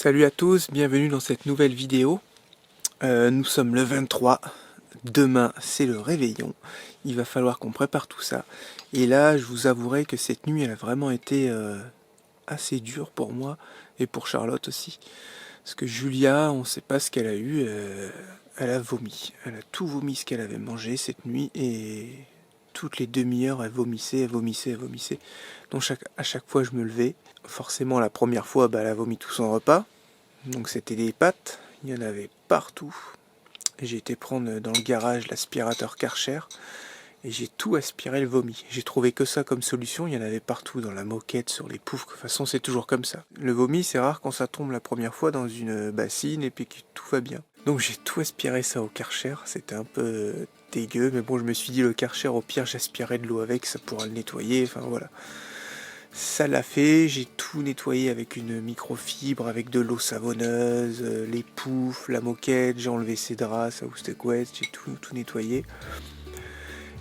Salut à tous, bienvenue dans cette nouvelle vidéo. Nous sommes le 23, demain c'est le réveillon, il va falloir qu'on prépare tout ça. Et là je vous avouerai que cette nuit elle a vraiment été assez dure pour moi et pour Charlotte aussi. Parce que Julia, on sait pas ce qu'elle a eu, elle a vomi. Elle a tout vomi ce qu'elle avait mangé cette nuit et toutes les demi-heures elle vomissait, elle vomissait, elle vomissait. Donc à chaque fois je me levais. Forcément la première fois elle a vomi tout son repas. Donc c'était des pâtes, il y en avait partout. Et j'ai été prendre dans le garage l'aspirateur Karcher et j'ai tout aspiré le vomi. J'ai trouvé que ça comme solution, il y en avait partout dans la moquette, sur les poufs, de toute façon c'est toujours comme ça. Le vomi c'est rare quand ça tombe la première fois dans une bassine et puis que tout va bien. Donc j'ai tout aspiré ça au Karcher, c'était un peu dégueu, mais bon je me suis dit le Karcher au pire j'aspirais de l'eau avec, ça pourra le nettoyer, enfin voilà. Ça l'a fait, j'ai tout nettoyé avec une microfibre, avec de l'eau savonneuse, les poufs, la moquette, j'ai enlevé ses draps, ça où c'était couette, j'ai tout nettoyé.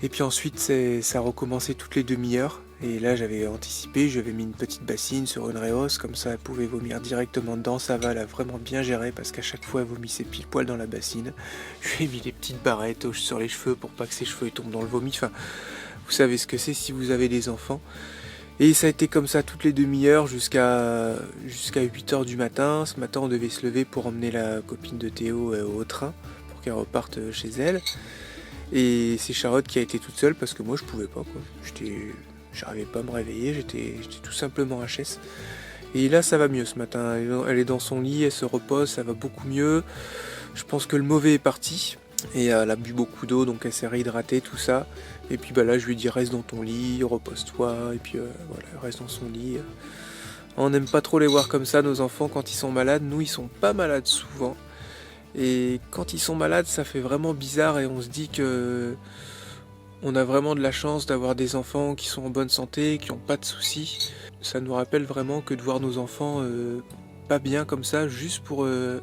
Et puis ensuite ça a recommencé toutes les demi-heures. Et là j'avais anticipé, j'avais mis une petite bassine sur une réhausse, comme ça elle pouvait vomir directement dedans. Ça va, elle a vraiment bien géré parce qu'à chaque fois elle vomissait pile poil dans la bassine. Je lui ai mis des petites barrettes sur les cheveux pour pas que ses cheveux tombent dans le vomi. Enfin, vous savez ce que c'est si vous avez des enfants. Et ça a été comme ça toutes les demi-heures jusqu'à 8h du matin. Ce matin on devait se lever pour emmener la copine de Théo au train pour qu'elle reparte chez elle. Et c'est Charlotte qui a été toute seule parce que moi je pouvais pas quoi. J'arrivais pas à me réveiller, j'étais tout simplement HS. Et là ça va mieux ce matin, elle est dans son lit, elle se repose, ça va beaucoup mieux. Je pense que le mauvais est parti. Et elle a bu beaucoup d'eau, donc elle s'est réhydratée, tout ça. Et puis là, je lui dis reste dans ton lit, repose-toi. Et puis voilà, elle reste dans son lit. On n'aime pas trop les voir comme ça, nos enfants, quand ils sont malades. Nous, ils sont pas malades souvent. Et quand ils sont malades, ça fait vraiment bizarre. Et on se dit que on a vraiment de la chance d'avoir des enfants qui sont en bonne santé, qui n'ont pas de soucis. Ça nous rappelle vraiment que de voir nos enfants pas bien comme ça, juste pour une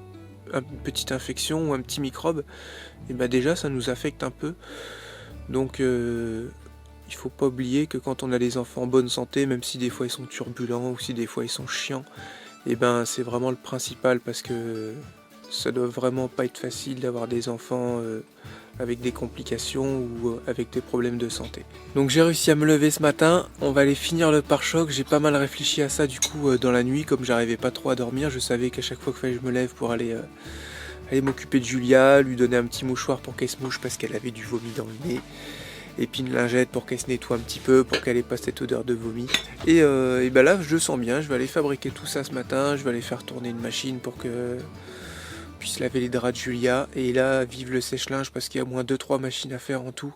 petite infection ou un petit microbe, et déjà ça nous affecte un peu. Donc il faut pas oublier que quand on a des enfants en bonne santé, même si des fois ils sont turbulents ou si des fois ils sont chiants, c'est vraiment le principal, parce que ça doit vraiment pas être facile d'avoir des enfants avec des complications ou avec des problèmes de santé. Donc j'ai réussi à me lever ce matin, on va aller finir le pare-choc. J'ai pas mal réfléchi à ça du coup dans la nuit, comme j'arrivais pas trop à dormir. Je savais qu'à chaque fois qu'il fallait que je me lève pour aller m'occuper de Julia, lui donner un petit mouchoir pour qu'elle se mouche parce qu'elle avait du vomi dans le nez, et puis une lingette pour qu'elle se nettoie un petit peu, pour qu'elle ait pas cette odeur de vomi. Et là je le sens bien, je vais aller fabriquer tout ça ce matin, je vais aller faire tourner une machine pour que puisse laver les draps de Julia, et là vive le sèche-linge parce qu'il y a au moins 2-3 machines à faire en tout,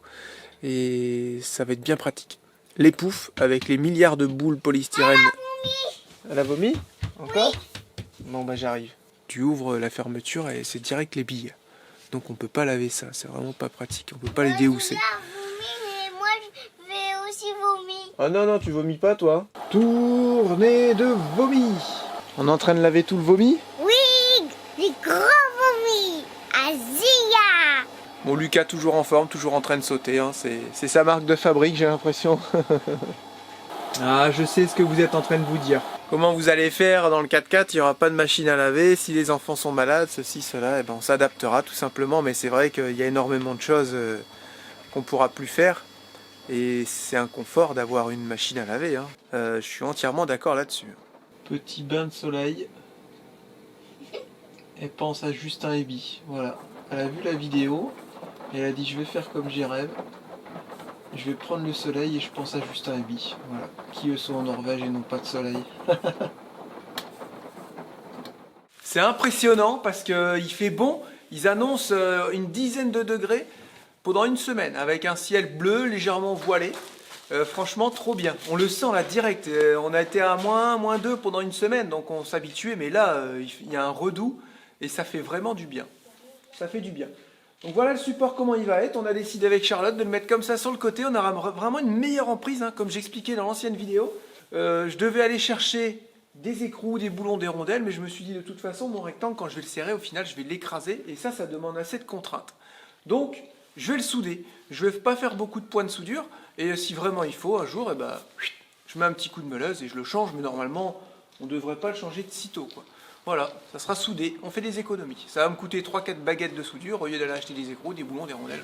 et ça va être bien pratique. Les poufs avec les milliards de boules polystyrène. Elle a vomi? Encore? Bon j'arrive. Tu ouvres la fermeture et c'est direct les billes. Donc on peut pas laver ça, c'est vraiment pas pratique, on peut pas les déhousser. Mais moi je vais aussi vomir. Oh non, tu vomis pas toi. Tournée de vomi. On est en train de laver tout le vomi? Oui, les grands vomis. Azia. Bon, Lucas toujours en forme, toujours en train de sauter, hein. C'est sa marque de fabrique, j'ai l'impression. Ah, je sais ce que vous êtes en train de vous dire. Comment vous allez faire dans le 4x4? Il n'y aura pas de machine à laver. Si les enfants sont malades, ceci, cela, on s'adaptera tout simplement. Mais c'est vrai qu'il y a énormément de choses qu'on ne pourra plus faire. Et c'est un confort d'avoir une machine à laver, hein. Je suis entièrement d'accord là-dessus. Petit bain de soleil. Elle pense à Justin Ebi. Voilà. Elle a vu la vidéo. Et elle a dit je vais faire comme j'y rêve. Je vais prendre le soleil et je pense à Justin Ebi. Voilà. Qui eux sont en Norvège et n'ont pas de soleil. C'est impressionnant parce qu'il fait bon. Ils annoncent une dizaine de degrés pendant une semaine avec un ciel bleu légèrement voilé. Franchement trop bien. On le sent là direct. On a été à moins 2 pendant une semaine, donc on s'habituait. Mais là, il y a un redout et ça fait vraiment du bien. Ça fait du bien. Donc voilà le support comment il va être. On a décidé avec Charlotte de le mettre comme ça sur le côté. On aura vraiment une meilleure emprise, hein, comme j'expliquais dans l'ancienne vidéo. Je devais aller chercher des écrous, des boulons, des rondelles, mais je me suis dit de toute façon mon rectangle, quand je vais le serrer, au final je vais l'écraser, et ça demande assez de contraintes. Donc je vais le souder. Je ne vais pas faire beaucoup de points de soudure, et si vraiment il faut un jour, je mets un petit coup de meuleuse et je le change, mais normalement on ne devrait pas le changer de sitôt, quoi. Voilà, ça sera soudé, on fait des économies. Ça va me coûter 3-4 baguettes de soudure au lieu d'aller acheter des écrous, des boulons, des rondelles.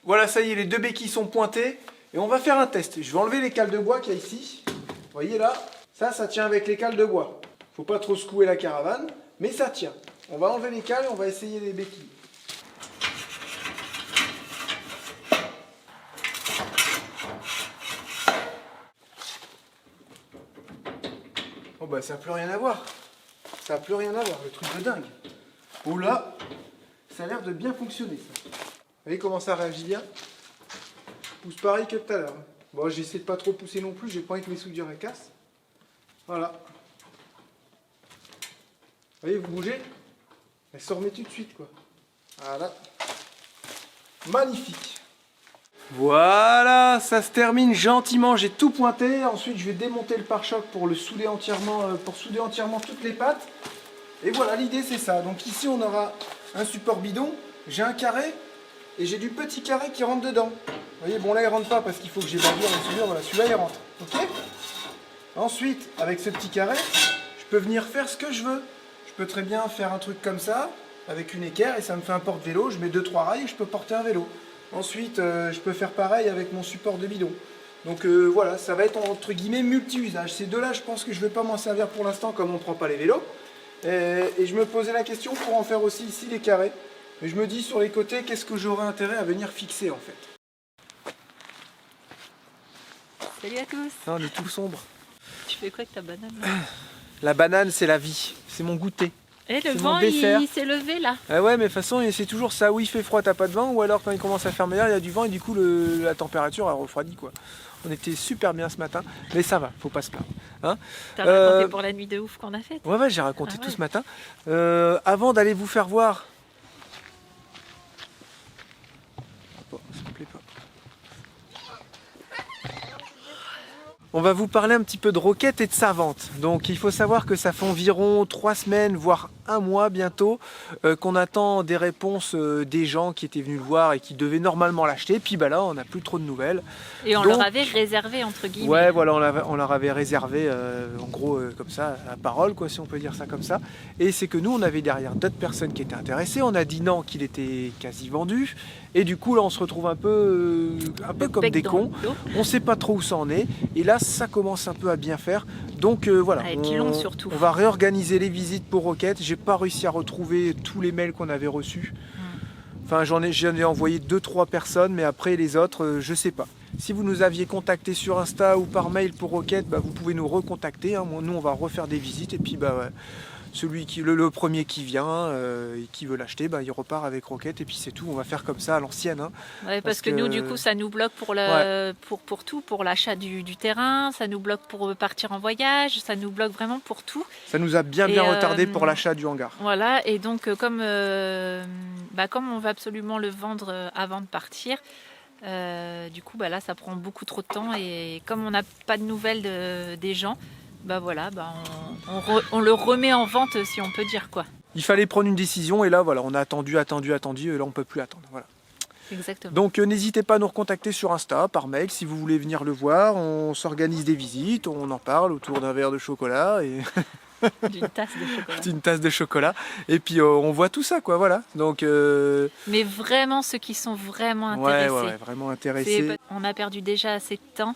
Voilà, ça y est, les 2 béquilles sont pointées et on va faire un test. Je vais enlever les cales de bois qu'il y a ici. Vous voyez là, ça tient avec les cales de bois. Faut pas trop secouer la caravane, mais ça tient. On va enlever les cales et on va essayer les béquilles. Oh bah ça n'a plus rien à voir. Ça n'a plus rien à voir, le truc de dingue. Oh là, ça a l'air de bien fonctionner ça. Vous voyez comment ça réagit bien? Pousse pareil que tout à l'heure. Bon, j'essaie de pas trop pousser non plus, j'ai pas envie que mes soudures elles cassent. Voilà. Vous voyez, vous bougez, elle se remet tout de suite quoi. Voilà. Magnifique. Voilà, ça se termine gentiment, j'ai tout pointé. Ensuite, je vais démonter le pare-choc pour le souder entièrement, pour souder entièrement toutes les pattes. Et voilà, l'idée c'est ça. Donc ici, on aura un support bidon, j'ai un carré et j'ai du petit carré qui rentre dedans. Vous voyez, bon là, il rentre pas parce qu'il faut que j'ai bordure et soudure. Voilà, celui-là, il rentre. Ok. Ensuite, avec ce petit carré, je peux venir faire ce que je veux. Je peux très bien faire un truc comme ça, avec une équerre, et ça me fait un porte-vélo. Je mets 2-3 rails et je peux porter un vélo. Ensuite, je peux faire pareil avec mon support de bidon. Donc voilà, ça va être entre guillemets multi-usage. Ces deux-là, je pense que je ne vais pas m'en servir pour l'instant comme on ne prend pas les vélos. Et je me posais la question pour en faire aussi ici les carrés. Mais je me dis sur les côtés, qu'est-ce que j'aurais intérêt à venir fixer en fait. Salut à tous. Ah, on est tout sombre. Tu fais quoi avec ta banane? La banane, c'est la vie. C'est mon goûter. Et le C'est vent, mon dessert. il s'est levé là. Ah ouais, mais de toute façon, c'est toujours ça. Où il fait froid, t'as pas de vent. Ou alors quand il commence à faire meilleur, il y a du vent et du coup, la température a refroidi quoi. On était super bien ce matin. Mais ça va, faut pas se plaindre. Hein, T'as raconté pour la nuit de ouf qu'on a faite. ouais, j'ai raconté Ah tout ouais. ce matin. Avant d'aller vous faire voir... Bon, ça me plaît pas. On va vous parler un petit peu de Roquette et de sa vente. Donc il faut savoir que ça fait environ 3 semaines, voire 1 mois bientôt, qu'on attend des réponses des gens qui étaient venus le voir et qui devaient normalement l'acheter. Puis bah là, on n'a plus trop de nouvelles. Et on Donc, leur avait réservé entre guillemets. ouais, voilà, on leur avait réservé, en gros, comme ça, la parole, quoi, si on peut dire ça comme ça. Et c'est que nous, on avait derrière d'autres personnes qui étaient intéressées. On a dit non, qu'il était quasi vendu. Et du coup, là, on se retrouve un peu comme bec des dans cons. l'eau. On sait pas trop où ça en est. Et là, ça commence un peu à bien faire. Donc voilà, À être long, surtout. on va réorganiser les visites pour Roquette. J'ai pas réussi à retrouver tous les mails qu'on avait reçus. Enfin, j'en ai envoyé 2-3 personnes, mais après les autres, je sais pas. Si vous nous aviez contacté sur Insta ou par mail pour Roquette, bah, vous pouvez nous recontacter. Hein. Nous, on va refaire des visites et puis bah, ouais, le premier qui vient et qui veut l'acheter, bah, il repart avec Roquette et puis c'est tout. On va faire comme ça à l'ancienne. Hein. Ouais, parce que nous, du coup, ça nous bloque pour, pour tout, pour l'achat du terrain, ça nous bloque pour partir en voyage, ça nous bloque vraiment pour tout. Ça nous a bien retardé pour l'achat du hangar. Voilà, et donc comme on va absolument le vendre avant de partir, du coup bah là ça prend beaucoup trop de temps et comme on n'a pas de nouvelles des gens, bah voilà, bah on le remet en vente si on peut dire quoi. Il fallait prendre une décision et là voilà, on a attendu et là on peut plus attendre. Voilà. Exactement. Donc n'hésitez pas à nous recontacter sur Insta, par mail si vous voulez venir le voir. On s'organise des visites, on en parle autour d'un verre de chocolat et D'une tasse de chocolat. une tasse de chocolat. Et puis on voit tout ça quoi, voilà. Donc Mais vraiment ceux qui sont vraiment ouais, intéressés. ouais, vraiment intéressés. On a perdu déjà assez de temps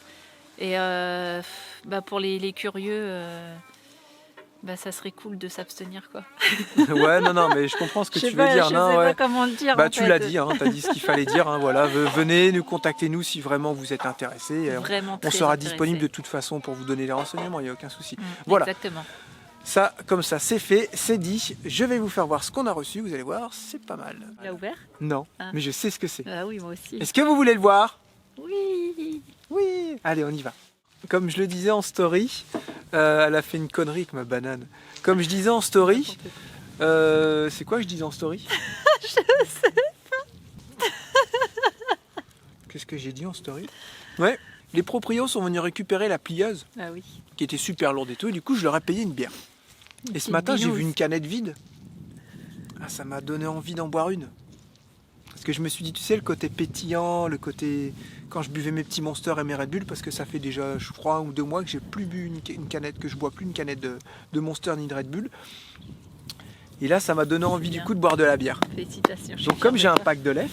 et pour les curieux, ça serait cool de s'abstenir quoi. Ouais, non, mais je comprends ce que Je sais tu veux pas, dire. je Non, sais ouais. pas comment le dire. Bah en tu fait. l'as dit, hein, t'as dit ce qu'il fallait dire. Hein, voilà, venez nous contacter nous si vraiment vous êtes intéressés. Vraiment On très sera intéressé. disponible de toute façon pour vous donner les renseignements, il n'y a aucun souci. Voilà. Exactement. Ça, comme ça, c'est fait, c'est dit. Je vais vous faire voir ce qu'on a reçu. Vous allez voir, c'est pas mal. Il a ouvert? Non, Ah. mais je sais ce que c'est. Ah oui, moi aussi. Est-ce que vous voulez le voir? Oui. Oui. Allez, on y va. Comme je le disais en story, elle a fait une connerie avec ma banane. Comme je disais en story, c'est quoi que je disais en story? Je sais. Qu'est-ce que j'ai dit en story? Ouais. Les proprios sont venus récupérer la plieuse Ah oui. qui était super lourde et tout, et du coup je leur ai payé une bière. Et ce matin j'ai vu une canette vide. Ah, ça m'a donné envie d'en boire une. Parce que je me suis dit, tu sais, le côté pétillant, le côté... Quand je buvais mes petits Monster et mes Red Bull, parce que ça fait déjà, je crois, 1 ou 2 mois que j'ai plus bu une canette, que je bois plus une canette de Monster ni de Red Bull. Et là, ça m'a donné envie du coup de boire de la bière. Félicitations. Donc comme j'ai un pack de lait,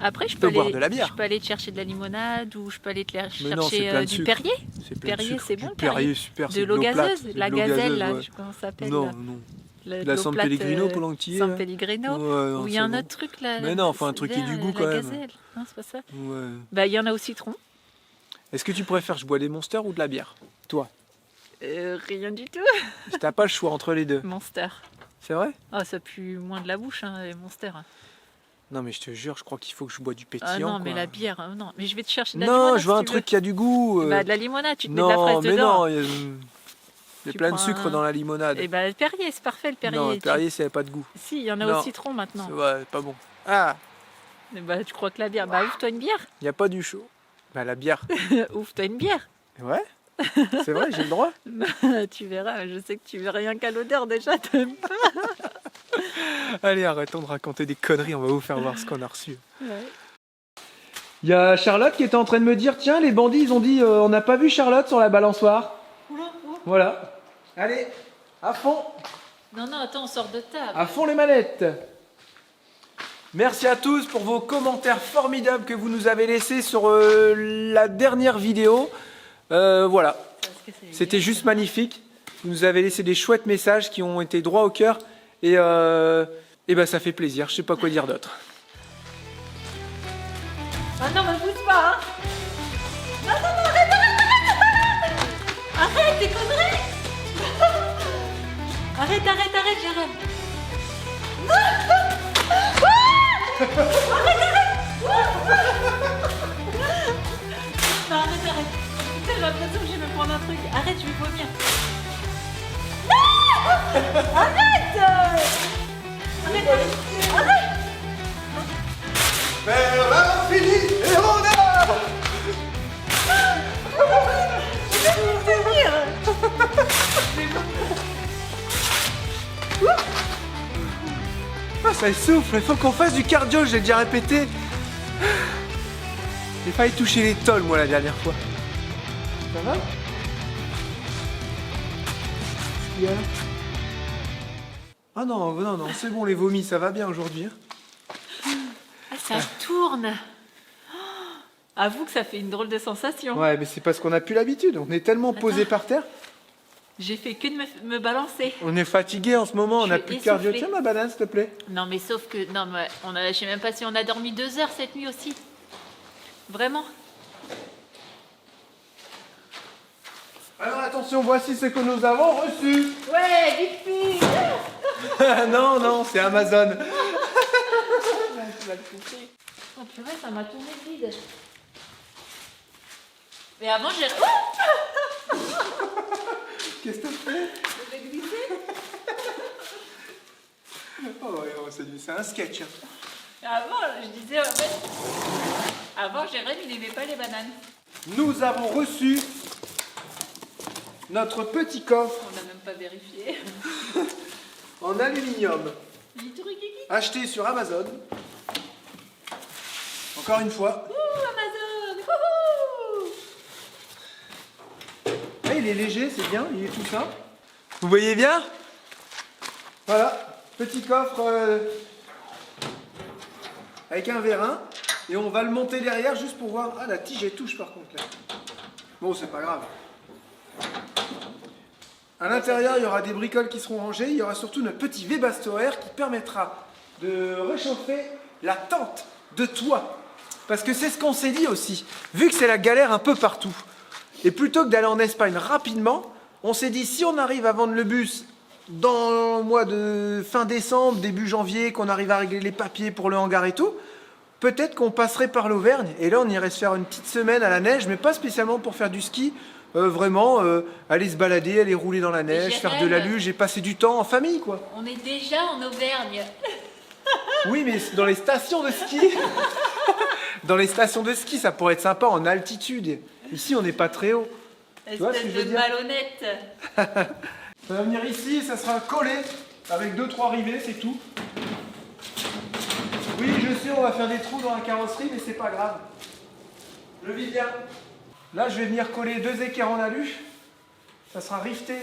après, je peux peux boire aller, de la bière. Je peux aller te chercher de la limonade ou je peux aller te Mais non, c'est chercher plein de du sucre. Perrier. C'est plein de Perrier, sucre. c'est Du bon, Perrier, super, De c'est l'eau l'eau plate, gazeuse, c'est de la l'eau gazelle, gazeuse, là, ouais. je sais pas comment ça s'appelle. Non, là. non. De La l'eau San plate, Pellegrino pour l'Antillais. San Pellegrino. Ouais, non, Ou il y a c'est un bon. autre truc là. Mais non, enfin un truc qui ait du goût quand la même. gazelle. Non, c'est pas ça. Ouais. Bah, il y en a au citron. Est-ce que tu préfères que je bois des Monster ou de la bière? Toi, Rien du tout. t'as pas le choix entre les deux. Monster. C'est vrai? Ah, ça pue moins de la bouche, hein, les Monster. Non mais je te jure, je crois qu'il faut que je bois du pétillant. Ah non, mais quoi. la bière, non. Mais je vais te chercher de la Non, limonade. je veux un si tu truc qui a du goût. Bah, de la limonade, tu te mets de la Non, fraise mais dedans. non, il y a Tu plein de prends sucre un- dans la limonade. Et bah, le Perrier, c'est parfait, le Perrier. Non, le Tu- Perrier, ça n'a pas de goût. Si, il y en a Non. au citron maintenant. Ouais, pas bon. Ah, Et bah, tu crois que la bière. Bah, ouvre-toi une bière. il n'y a pas du chaud. Bah la bière. Ouvre-toi une bière. Ouais. C'est vrai, j'ai le droit. Tu verras, je sais que tu veux rien qu'à l'odeur déjà. t'aimes pas. Allez, arrêtons de raconter des conneries, on va vous faire voir ce qu'on a reçu. Ouais. Il y a Charlotte qui était en train de me dire, tiens, les bandits, ils ont dit, on n'a pas vu Charlotte sur la balançoire. Voilà. Allez, à fond, Non, non, attends, on sort de table. à fond les manettes. Merci à tous pour vos commentaires formidables que vous nous avez laissés sur la dernière vidéo. Voilà, Parce que c'est c'était bien. juste magnifique. Vous nous avez laissé des chouettes messages qui ont été droit au cœur. Et ben ça fait plaisir, je sais pas quoi dire d'autre. Ah non, me pousse pas, hein. Non, non, non, arrête, arrête tes conneries. Arrête, Jérém. Non, arrête. Putain, j'ai l'impression que je vais me prendre un truc. Arrête, je vais vomir. Non. Arrête. Vers l'infini et au-delà. Ah, ça essouffle, il faut qu'on fasse du cardio, j'ai déjà répété. J'ai failli toucher les tôles, moi, la dernière fois. Ça va? Qu'est-ce qu'il y a? Ah non, non, non, c'est bon, les vomis, ça va bien aujourd'hui. Hein. Ah, ça tourne. Avoue que ça fait une drôle de sensation. Ouais, mais c'est parce qu'on n'a plus l'habitude, on est tellement posé par terre. J'ai fait que de me balancer. On est fatigué en ce moment, on Je n'a suis plus de cardio. essoufflée. Tiens ma banane, s'il te plaît. Non, mais sauf que. Non, mais je sais même pas si on a dormi 2 heures cette nuit aussi. Vraiment. Alors attention, voici ce que nous avons reçu. Ouais, vite fait. Non, non, c'est Amazon. Tu vas le couper. Oh purée, ça m'a tourné vide. Mais avant, j'ai. Oh, Qu'est-ce que tu fais? je vais glisser. Oh, ouais, c'est un sketch. Hein. Avant, je disais, en fait. Avant, Jérém, il n'aimait pas les bananes. Nous avons reçu notre petit coffre On n'a même pas vérifié. en aluminium, Lituriki. acheté sur Amazon. Encore une fois. Ouh, Amazon. Wouhou. Ah, il est léger, c'est bien, il est tout ça. Vous voyez bien? Voilà, petit coffre avec un vérin. Et on va le monter derrière juste pour voir. Ah, la tige elle touche par contre là. Bon, c'est pas grave. À l'intérieur, il y aura des bricoles qui seront rangées. Il y aura surtout notre petit Webasto-Air qui permettra de réchauffer la tente de toit. Parce que c'est ce qu'on s'est dit aussi. Vu que c'est la galère un peu partout. Et plutôt que d'aller en Espagne rapidement, on s'est dit si on arrive à vendre le bus dans le mois de fin décembre, début janvier, qu'on arrive à régler les papiers pour le hangar et tout, peut-être qu'on passerait par l'Auvergne. Et là, on irait se faire une petite semaine à la neige, mais pas spécialement pour faire du ski. Vraiment, aller se balader, aller rouler dans la neige, faire de la luge et passer du temps en famille, quoi. On est déjà en Auvergne. Oui, mais dans les stations de ski. Dans les stations de ski, ça pourrait être sympa en altitude. Ici, on n'est pas très haut. vois ce que je veux Espèce de dire malhonnête. Ça va venir ici, ça sera collé avec 2-3 rivets, c'est tout. Oui, je sais, on va faire des trous dans la carrosserie, mais c'est pas grave. Je vis bien. Là, je vais venir coller 2 équerres en alu. Ça sera rifté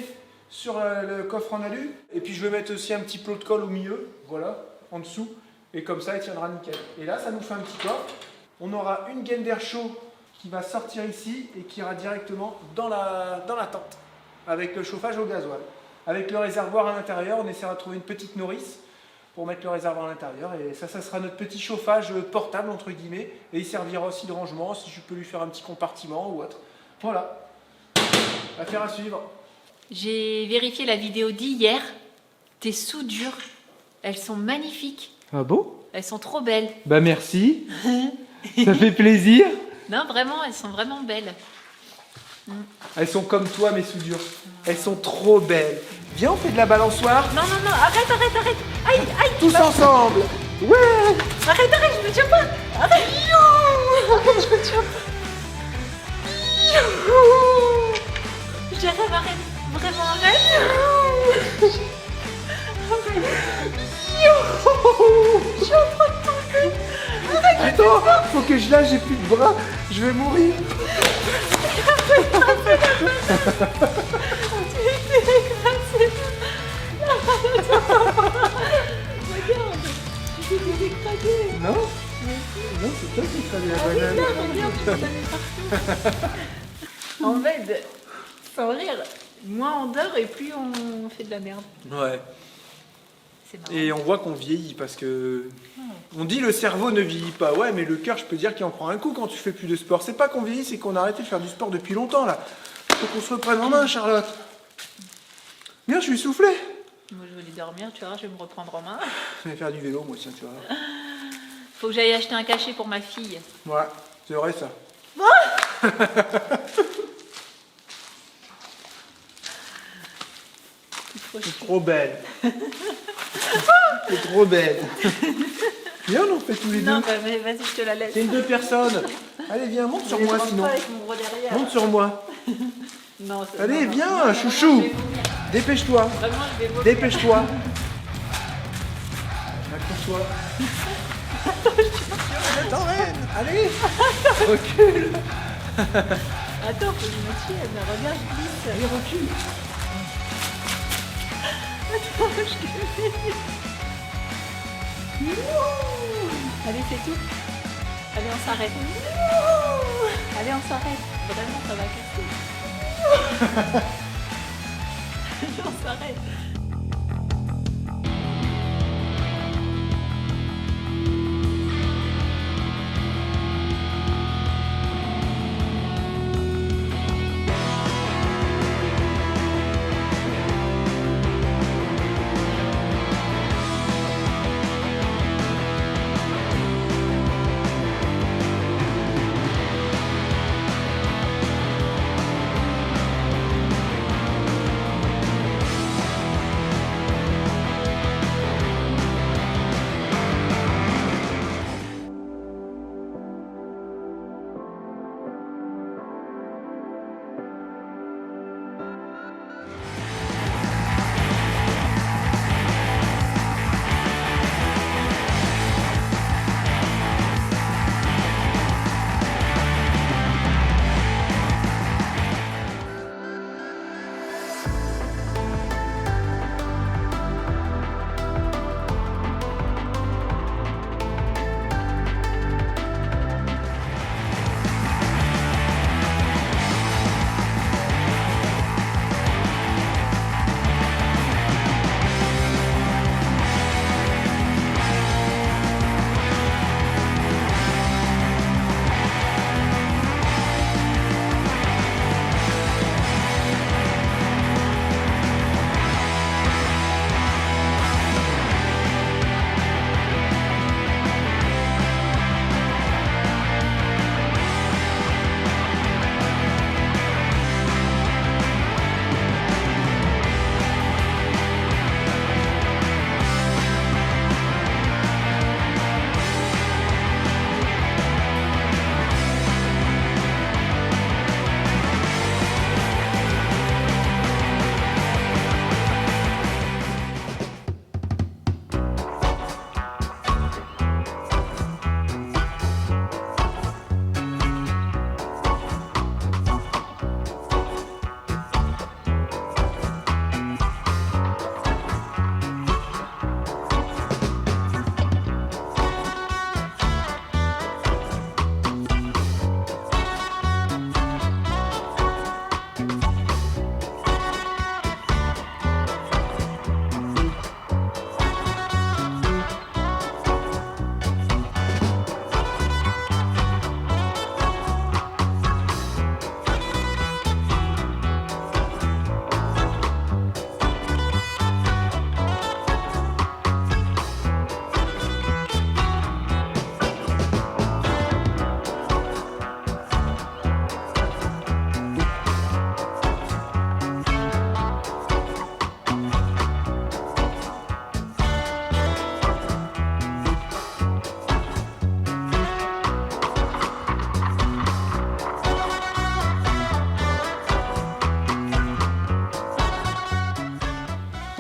sur le coffre en alu. Et puis, je vais mettre aussi un petit plot de colle au milieu, voilà, en dessous. Et comme ça, il tiendra nickel. Et là, ça nous fait un petit coffre. On aura une gaine d'air chaud qui va sortir ici et qui ira directement dans la tente, avec le chauffage au gasoil. Avec le réservoir à l'intérieur, on essaiera de trouver une petite nourrice pour mettre le réservoir à l'intérieur. Et ça sera notre petit chauffage portable, entre guillemets. Et il servira aussi de rangement, si je peux lui faire un petit compartiment ou autre. Voilà. Affaire à suivre. J'ai vérifié la vidéo d'hier. Tes soudures, elles sont magnifiques. Ah bon? Elles sont trop belles. Bah merci. Ça fait plaisir. Non, vraiment, elles sont vraiment belles. Elles sont comme toi, mes soudures. Elles sont trop belles. Viens, on fait de la balançoire. Non, non, non, arrête. Aïe, aïe. Tous ensemble. Ouais. Arrête, je me tiens pas. Arrête. Arrête, je me tiens pas. J'arrête, arrête. Vraiment, arrête. Je suis en train de tomber. Attends, faut que je lâche, j'ai plus de bras. Je vais mourir. Regarde, je t'ai écrasé. Non. Non, c'est toi qui fais la banane. Regarde, tu m'en as partout. En fait, sans rire, moins on dort et plus on fait de la merde. Ouais. C'est marrant. Et on voit qu'on vieillit parce que on dit le cerveau ne vieillit pas. Ouais, mais le cœur, je peux dire qu'il en prend un coup quand tu fais plus de sport. C'est pas qu'on vieillit, c'est qu'on a arrêté de faire du sport depuis longtemps là. Faut qu'on se reprenne en main, Charlotte. Bien, je suis soufflé. Moi, je voulais dormir, tu vois, je vais me reprendre en main. Je vais faire du vélo, moi, tiens, tu vois. Faut que j'aille acheter un cachet pour ma fille. Ouais, c'est vrai ça. C'est trop belle. C'est trop belle. Viens, on en fait tous les deux. Non, bah, mais vas-y, je te la laisse. C'est une 2 personnes. Allez, viens, monte sur Je moi rentre sinon. pas avec mon gros derrière. Monte sur moi. Non, c'est- Allez, non, viens, non, non, chouchou. je vais vomir. Dépêche-toi. Vraiment, je vais vomir. Dépêche-toi. Accroche-toi. Attends, reine. Allez. Recule. Attends, faut que je me tue, mais regarde, je glisse. Allez, recule. Attends, je glisse. Allez, c'est tout. Allez, on s'arrête. Allez, on s'arrête. Vraiment, ça va casser. Allez, on s'arrête.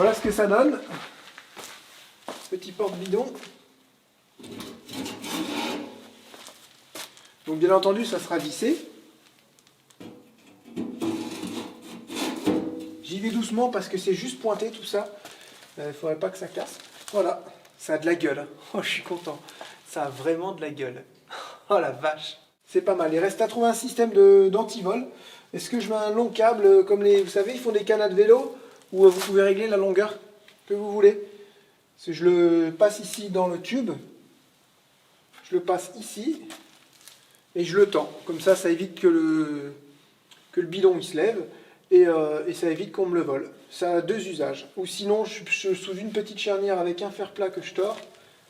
voilà ce que ça donne. Petit porte-bidon. Donc bien entendu, ça sera vissé. J'y vais doucement parce que c'est juste pointé tout ça. Il ne faudrait pas que ça casse. Voilà, ça a de la gueule. Oh, je suis content. Ça a vraiment de la gueule. Oh la vache. C'est pas mal. Il reste à trouver un système d'antivol. Est-ce que je mets un long câble comme les... Vous savez, ils font des canards de vélo où vous pouvez régler la longueur que vous voulez. Je le passe ici dans le tube. Je le passe ici. Et je le tends. Comme ça, ça évite que le bidon il se lève. Et ça évite qu'on me le vole. Ça a deux usages. Ou sinon, je sous une petite charnière avec un fer plat que je tords.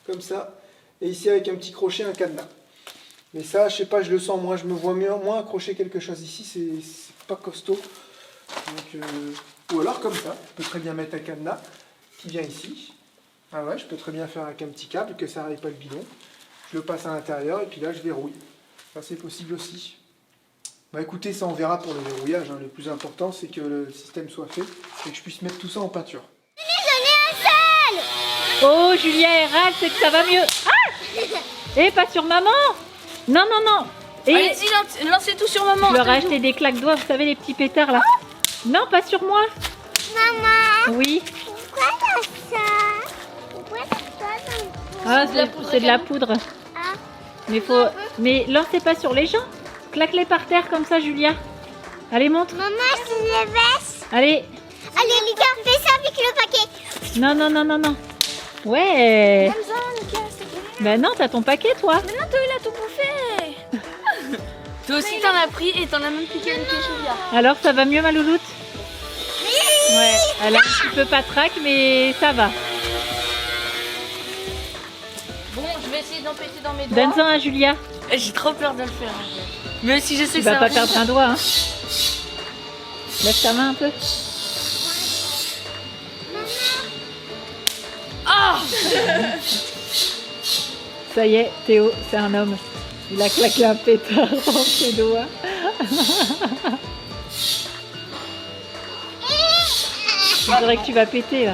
Comme ça. Et ici, avec un petit crochet, un cadenas. Mais ça, je sais pas, je le sens moins. Je me vois moins accrocher quelque chose ici. C'est pas costaud. Donc, ou alors comme ça. Je peux très bien mettre un cadenas qui vient ici. Ah ouais, je peux très bien faire avec un petit câble que ça n'arrive pas le bidon. Je le passe à l'intérieur et puis là, je verrouille. Ça, c'est possible aussi. Bah écoutez, ça on verra pour le verrouillage. Hein. Le plus important, c'est que le système soit fait et que je puisse mettre tout ça en peinture. Oh, Julia et râle, c'est que ça va mieux. Ah! Et pas sur maman. Non, non, non. Et allez-y, lancez tout sur maman. je leur ai acheté des claques doigts, vous savez, les petits pétards là. Non, pas sur moi. Maman, Oui. pourquoi t'as ça? Pourquoi t'as ça dans le pot? Ah, de la poudre c'est de la à canon. poudre. Ah, Mais lancez pas sur les gens. Claque-les par terre comme ça, Julia. Allez, montre. maman, c'est les vestes. Allez. Allez, les gars, fais ça avec le paquet. Non, non, non, non, non. Ouais. Ben non, t'as ton paquet, toi. Mais non, toi, il a tout bouffé. Toi aussi, t'en as pris et t'en as même piqué une pièce, Julia. Alors, ça va mieux, ma louloute? Ouais, elle a un petit peu patraque, mais ça va. Bon, je vais essayer d'empêcher dans mes doigts. Donne-en à Julia. J'ai trop peur de le faire. Même si je sais Tu que vas ça pas va. perdre un doigt, hein. Lève ta main un peu. Ah! Ça y est, Théo, c'est un homme. Il a claqué un pétard dans ses doigts. Je dirais que tu vas péter, là.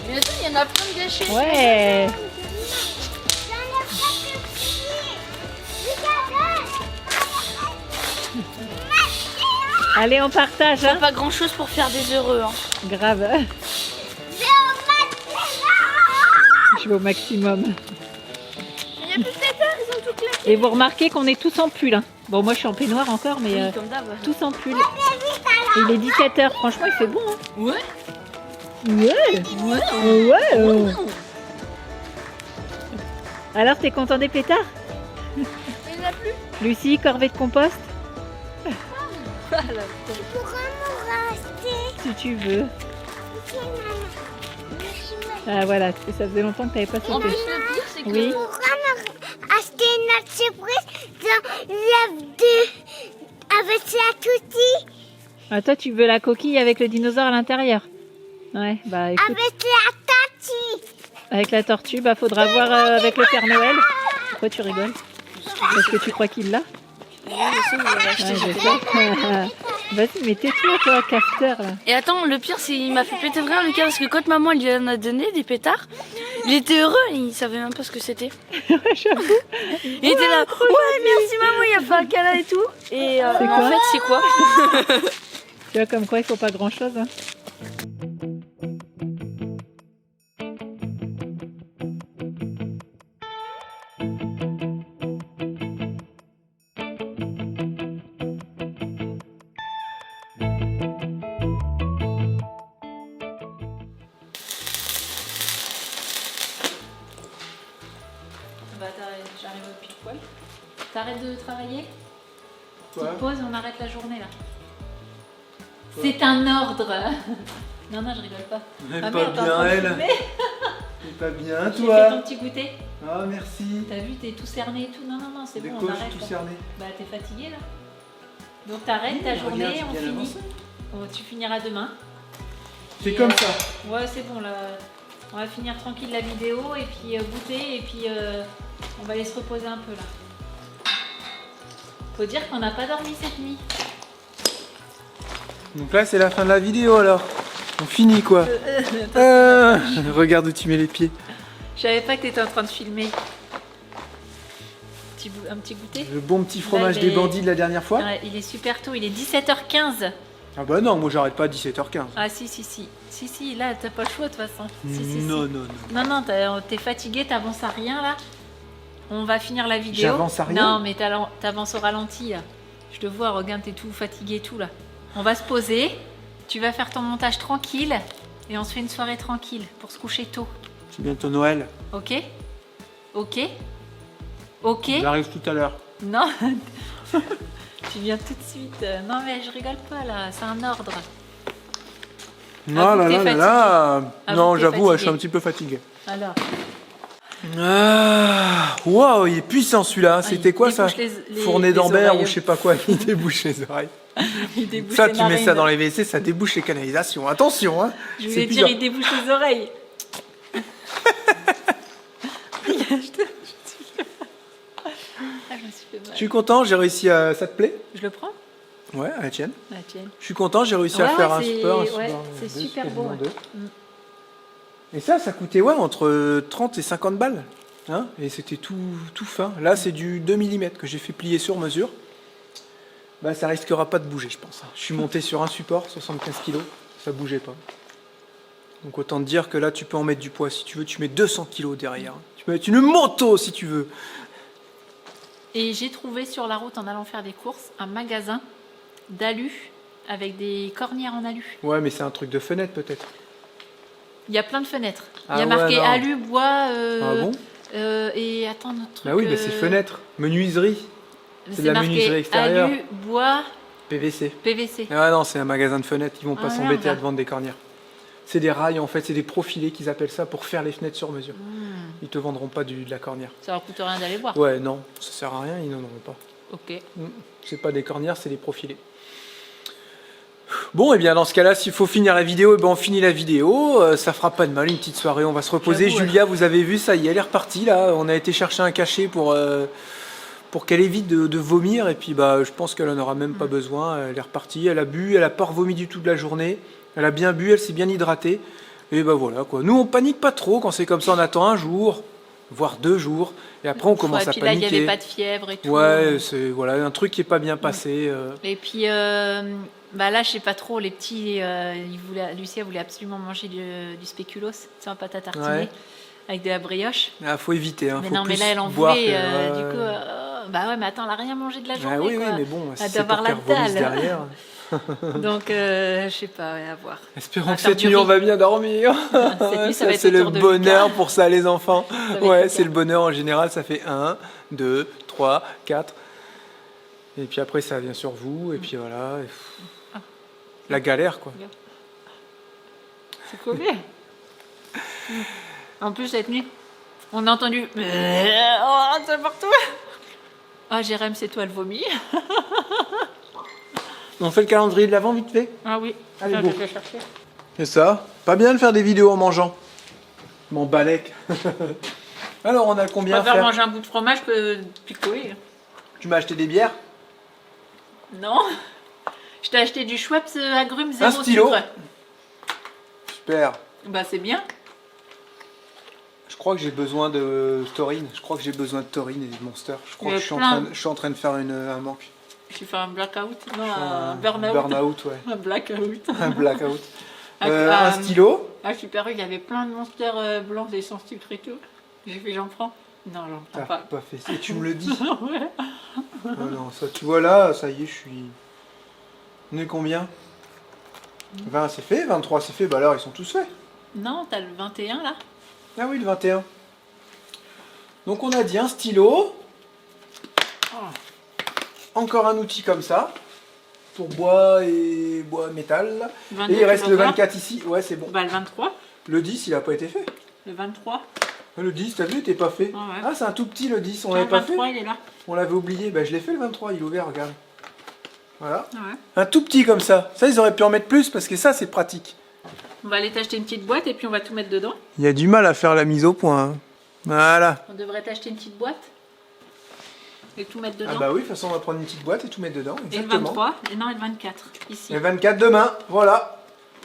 Mais attends, il y en a plein de gâchés. Ouais. J'en ai pas de petits. Regarde. Allez, on partage, hein. Pas grand chose pour faire des heureux. Hein. Grave. Je vais au maximum. Il n'y a plus de pétards, ils ont tout claqué. Et vous remarquez qu'on est tous en pull, hein. Bon, moi je suis en peignoir encore, mais Oui, comme d'hab. tous en pull. Et il est 17h, franchement il fait bon, hein. Ouais. Ouais. Ouais. Ouais. Alors, t'es content des pétards? Mais il n'y en a plus. Lucie, corvée de compost? Pourquoi me raster? Si tu veux. Ok, maman. Ah voilà, ça faisait longtemps que t'avais pas En sauté. plus, le pire, c'est que. Oui. Pourquoi me acheter notre surprise dans l'œuf de... avec la toutie, Ah, toi, tu veux la coquille avec le dinosaure à l'intérieur? Ouais, bah écoute, avec la tati. avec la tortue, bah faudra voir avec le Père Noël. Pourquoi tu rigoles? Parce que tu crois qu'il l'a? Ouais, je sais. Vas-y, mais tais-toi, toi, casteur, là. Et attends, le pire, c'est qu'il m'a fait péter de rire, Lucas, parce que quand maman lui en a donné des pétards, il était heureux, il savait même pas ce que c'était. J'avoue. Il était là, ouais, merci maman, il a fait un câlin et tout. Et C'est en quoi fait, c'est quoi? Tu vois, comme quoi, il faut pas grand-chose, hein. Bah, j'arrive au pile poil. T'arrêtes de travailler? Petite pause, on arrête la journée là. C'est un ordre. Non, non, je rigole pas. Elle Ah, est pas merde, t'es en bien, train de elle. filmer. Elle est pas bien, J'ai fait ton toi. petit goûter. Ah, merci. T'as vu, t'es tout cerné et tout. Non, non, non, c'est Des bon, on coches arrête. tout là. cerné. Bah, t'es fatigué là. Donc t'arrêtes ta journée, Regarde, on c'est bien finit. avancé. Oh, tu finiras demain. C'est Et, comme ça. Ouais, c'est bon là. On va finir tranquille la vidéo et puis goûter et puis on va aller se reposer un peu là. Faut dire qu'on n'a pas dormi cette nuit. Donc là, c'est la fin de la vidéo alors. On finit quoi. Regarde où tu mets les pieds. Je savais pas que tu étais en train de filmer. Un petit goûter. Le bon petit fromage Là, des bandits de la dernière fois. Ouais, il est super tôt, il est 17h15. Ah bah non, moi j'arrête pas à 17h15. Ah si, là t'as pas le choix de toute façon. Non. Non, t'es fatigué, t'avances à rien là. On va finir la vidéo. J'avance à rien. Non, mais t'avances au ralenti là. Je te vois, regarde, t'es tout fatigué et tout là. On va se poser, tu vas faire ton montage tranquille et on se fait une soirée tranquille pour se coucher tôt. C'est bientôt Noël. Ok. J'arrive tout à l'heure. Non, tu viens tout de suite. Non mais je rigole pas là, c'est un ordre. Non, non, j'avoue, je suis un petit peu fatigué. Alors. Waouh, il est puissant celui-là. C'était quoi ça? Fourné les d'Ambert oreilles. ou je sais pas quoi. Il débouche les oreilles. Il débouche Ça, les tu mets ça narines. dans les WC, ça débouche les canalisations. Attention, hein. Je voulais dire, il débouche les oreilles. Je me suis fait mal. Je suis content, j'ai réussi à. Ça te plaît? Je le prends? Ouais, à la tienne. Ah, tiens. Je suis content, j'ai réussi à Ouais, faire ouais, un c'est- super. ouais, c'est super beau, ouais. Et ça coûtait entre 30 et 50 balles. Hein, et c'était tout fin. Là, c'est du 2 mm que j'ai fait plier sur mesure. Bah, ça risquera pas de bouger, je pense. Je suis monté sur un support, 75 kg, ça bougeait pas. Donc autant te dire que là, tu peux en mettre du poids si tu veux. Tu mets 200 kg derrière. Tu peux mettre une moto si tu veux. Et j'ai trouvé sur la route en allant faire des courses un magasin d'alu avec des cornières en alu. Ouais, mais c'est un truc de fenêtre peut-être. Il y a plein de fenêtres. Ah Il y a ouais, marqué non. alu, bois. Ah bon? Et attends, notre truc. Bah oui, bah c'est fenêtre. Menuiserie. c'est de la marqué menuiserie extérieure. alu, bois, PVC. PVC. Ah non, c'est un magasin de fenêtres. Ils vont pas Ah, s'embêter merde. à te vendre des cornières. C'est des rails en fait, c'est des profilés qu'ils appellent ça pour faire les fenêtres sur mesure. Ils te vendront pas de la cornière. Ça leur coûte rien d'aller voir. Ouais, non, ça sert à rien, ils n'en auront pas. Ok. C'est pas des cornières, c'est des profilés. Bon, et bien dans ce cas-là, s'il faut finir la vidéo, on finit la vidéo. Ça fera pas de mal, une petite soirée, on va se reposer. J'avoue, ouais. Julia, vous avez vu, ça y est, elle est repartie là. On a été chercher un cachet pour qu'elle évite de vomir. Et puis bah, je pense qu'elle en aura même pas besoin. Elle est repartie, elle a bu, elle a pas revomi du tout de la journée. Elle a bien bu, elle s'est bien hydratée. Et bah voilà quoi. Nous, on panique pas trop quand c'est comme ça. On attend un jour, voire 2 jours. Et après, on commence et à puis là, il paniquer. n'y avait pas de fièvre et tout. Ouais, c'est voilà, un truc qui est pas bien passé. Et puis, bah là, je sais pas trop, les petits, Lucia voulait absolument manger du spéculoos, c'est un pâte à tartiner, Ouais. avec de la brioche. Ah, faut éviter. Hein. Mais Faut non, mais plus là, elle en boire voulait, que- du coup, bah ouais, mais attends, elle a rien mangé de la journée, Ah oui, quoi. oui, mais bon, Elle si doit c'est pour avoir la qu'elle vomisse dalle. derrière. Donc, je sais pas, ouais, à voir. Espérons va que faire cette du nuit, on riz. va bien dormir. Cette nuit, ça va être c'est le autour de bonheur Lucas. pour ça, les enfants. va être Ouais, Lucas. c'est le bonheur en général. Ça fait 1, 2, 3, 4. Et puis après, ça vient sur vous. Et puis voilà. Et pff, la galère, quoi. C'est collé. En plus, cette nuit, on a entendu. Oh, c'est partout. Ah, Jérém, c'est toi le vomi. On fait le calendrier de l'avant vite fait. Ah oui. Allez, Ah, go. je vais chercher. C'est ça. Pas bien de faire des vidéos en mangeant. Mon balèque. Alors, on a Je combien à préfère faire manger un bout de fromage que picoler. Tu m'as acheté des bières? Non. Je t'ai acheté du Schweppes agrumes zéro Un stylo. sucre. Super. Bah c'est bien. Je crois que j'ai besoin de taurine. Je crois que j'ai besoin de taurine et de Monster. Je crois Il y que a je suis, plein. je suis en train de faire un manque. J'ai fait un blackout. Non, Un un burn-out. Burn-out, ouais. Un blackout. Un blackout. Ah, Un stylo. Ah, super, il y avait plein de monsters blancs et sans sucre et tout. J'ai fait, j'en prends. Non, j'en T'as prends pas fait. Et tu me le dis. Ouais. Ah non, ça, tu vois là, ça y est, je suis. On est combien? 20 c'est fait, 23 c'est fait, bah alors ils sont tous faits. Non, t'as le 21 là. Ah oui, le 21. Donc on a dit un stylo. Encore un outil comme ça. Pour bois et bois métal. 22, Et il reste tu le vas voir. 24 ici. Ouais, c'est bon. Bah le 23. Le 10, il a pas été fait. Le 23. Le 10, t'as vu, t'es pas fait. Ah ouais. Ah, c'est un tout petit le 10, on Tiens, l'avait le pas 23, fait. il est là. On l'avait oublié. Bah, je l'ai fait le 23, il est ouvert, regarde. Voilà. Ah ouais. Un tout petit comme ça. Ça, ils auraient pu en mettre plus parce que ça, c'est pratique. On va aller t'acheter une petite boîte et puis on va tout mettre dedans. Il y a du mal à faire la mise au point. Hein. Voilà. On devrait t'acheter une petite boîte. Et tout mettre dedans. Ah bah oui, de toute façon, on va prendre une petite boîte et tout mettre dedans. Et le Exactement. 23, et non, et le 24, ici. Et le 24 demain, voilà.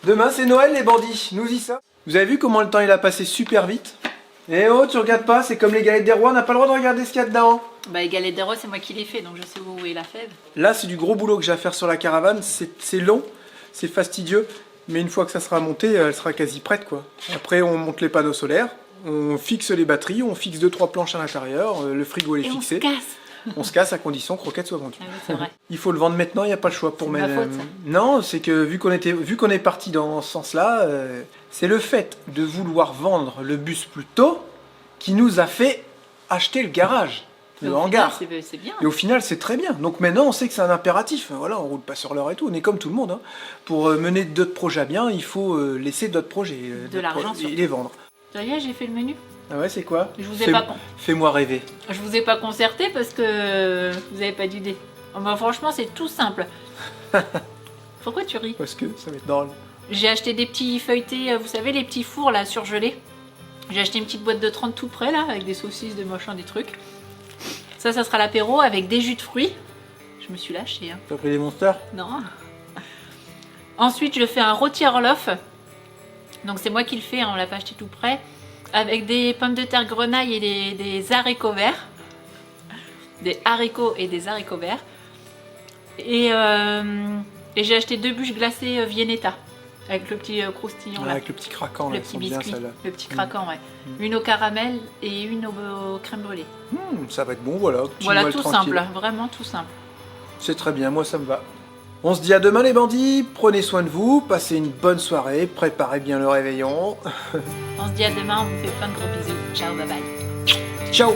Demain, c'est Noël, les bandits. Nous y ça. Vous avez vu comment le temps il a passé super vite? Eh oh, tu regardes pas, c'est comme les galettes des rois, on n'a pas le droit de regarder ce qu'il y a dedans. Bah, les galettes des rois, c'est moi qui les fais, donc je sais où est la fève. Là, c'est du gros boulot que j'ai à faire sur la caravane. C'est long, c'est fastidieux. Mais une fois que ça sera monté, elle sera quasi prête, quoi. Après, on monte les panneaux solaires, on fixe les batteries, on fixe 2-3 planches à l'intérieur, le frigo est Et on se fixé. casse. On se casse à condition que Croquette soit vendue. Ah oui, c'est vrai. Il faut le vendre maintenant, il n'y a pas le choix pour C'est ma faute, ça. Non, c'est que vu qu'on est parti dans ce sens-là, c'est le fait de vouloir vendre le bus plus tôt qui nous a fait acheter le garage, le Mais au hangar. final, c'est bien. Et au final, c'est très bien. Donc maintenant, on sait que c'est un impératif. Voilà, on roule pas sur l'heure et tout. On est comme tout le monde. Hein. Pour mener d'autres projets à bien, il faut laisser d'autres projets, De l'argent, et surtout. les vendre. Ça y est, j'ai fait le menu. Ah ouais, c'est quoi? Je vous ai pas con. Fais-moi rêver. Je vous ai pas concerté parce que vous avez pas d'idée. Oh, bah, franchement, c'est tout simple. Pourquoi tu ris? Parce que ça va être drôle. J'ai acheté des petits feuilletés, vous savez, les petits fours là surgelés. J'ai acheté une petite boîte de 30 tout près là, avec des saucisses, des machins, des trucs. Ça sera l'apéro avec des jus de fruits. Je me suis lâchée, hein. T'as pris des monsters? Non. Ensuite, je fais un rôti Orloff. Donc c'est moi qui le fais, hein, on l'a pas acheté tout près. Avec des pommes de terre grenaille et des haricots verts. Des haricots et des haricots verts. Et j'ai acheté 2 bûches glacées Viennetta. Avec le petit croustillon là. Avec le petit craquant, Le là, petit bien biscuit, celle-là. le petit craquant, ouais. Une au caramel et une au crème brûlée. Ça va être bon, voilà. Petit Voilà, Noël tout tranquille. simple, vraiment tout simple. C'est très bien, moi ça me va. On se dit à demain les bandits, prenez soin de vous, passez une bonne soirée, préparez bien le réveillon. On se dit à demain, on vous fait plein de gros bisous. Ciao, bye bye. Ciao!